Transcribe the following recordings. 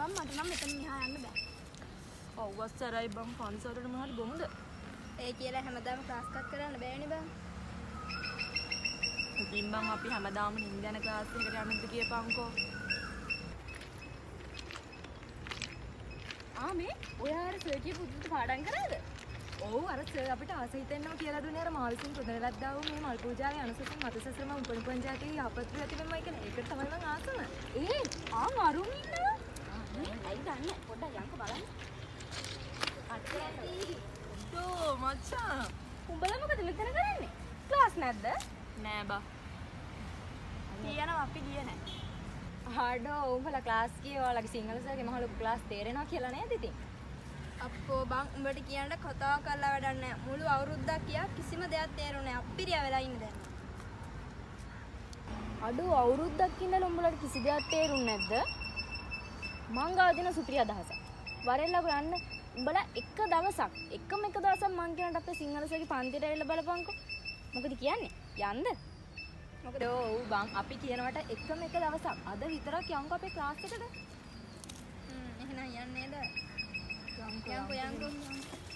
බං මට නම් මෙතන මෙහා යන්න බෑ. අවස්සරයි බං පන්සලට මොනවද බොමුද? ඒ කියලා හැමදාම ක්ලාස් කට් කරන්න බෑනේ බං. ඉතින් බං අපි හැමදාම නිින්ද යන ක්ලාස් එකකට යන්නද කියපන්කෝ. මේ ඔයා අර සර් කියපු උද්දට පාඩම් කරාද? ඔව් අර සර් අපිට ආස හිතෙන්නවා කියලා දුන්නේ අර මා විසින් පුදනලද්දා වූ මේ මල් පූජාවේ අනුසසින් මතසසරම උපන් පංජාතේ යහපත් ඇති වෙමයි කියන ඒකට තමයි මං ආසම. අරුන් ඉන්නවා. ඇයි දන්නේ පොඩ්ඩක් යන්කෝ බලන්න. ඩෝ මචං උඹලා මොකද මෙතන කරන්නේ? ක්ලාස් නැද්ද? නෑ බා. කියනවා අපි ගියේ නෑ. හඩෝ උඹලා ක්ලාස් ගියේ ඔයාලගේ සිංහල සර්ගේ මහ ලොකු ක්ලාස් තේරෙනවා කියලා නේද ඉතින්? අප්පෝ බං උඹට කියන්න කතා කරලා වැඩක් නෑ. මුළු අවුරුද්දක් කියා කිසිම දෙයක් තේරුනේ නෑ. අප්පිරියා වෙලා ඉන්නේ දැන්. අඩෝ අවුරුද්දක් ඉඳලා උඹලට කිසි දෙයක් තේරුන්නේ නැද්ද? මං ගාව දෙන සුපිරි අදහසක්. වරෙල්ලකෝ යන්න. උඹලා එක දවසක් එකම එක දවසක් මං කියනට අපේ සිංහල සර්ගේ පන්තියට ඇවිල්ලා බලපන්කෝ. මොකද කියන්නේ? යන්න? මොකද ඔව් බං අපි කියනවට එකම එක දවසක් අද විතරක් යන්කෝ අපේ ක්ලාස් එකට. එහෙනම් යන්නේද? යන්කෝ.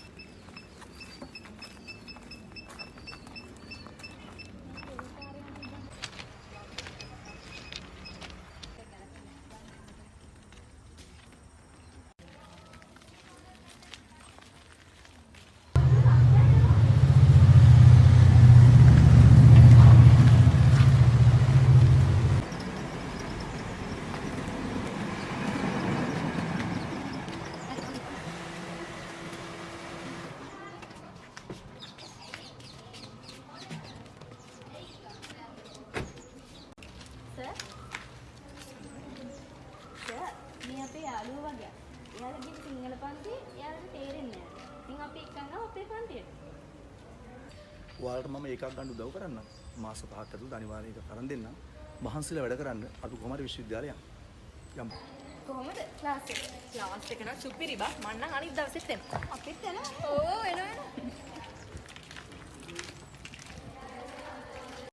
මේ අපේ යාළුවෝ වගේ. එයාලගේ සිංහල පන්තිය එයාලට තේරෙන්නේ නැහැ. ඉතින් අපි එක්කන් ආව අපේ පන්තියට. ඔයාලට මම එකක් ගන්න උදව් කරන්න. මාස 5ක් ඇතුළත අනිවාර්යයෙන් ඒක කරන් දෙන්නම්. මහන්සිලා වැඩ කරන්න අපි කොහොම හරි විශ්වවිද්‍යාලය යමු. කොහොමද ක්ලාස් එක? ක්ලාස් එක නම් සුපිරි බා. මං නම් අනිත් දවසෙත් එනවා. අපිත් යනවා. ඕ එනවා.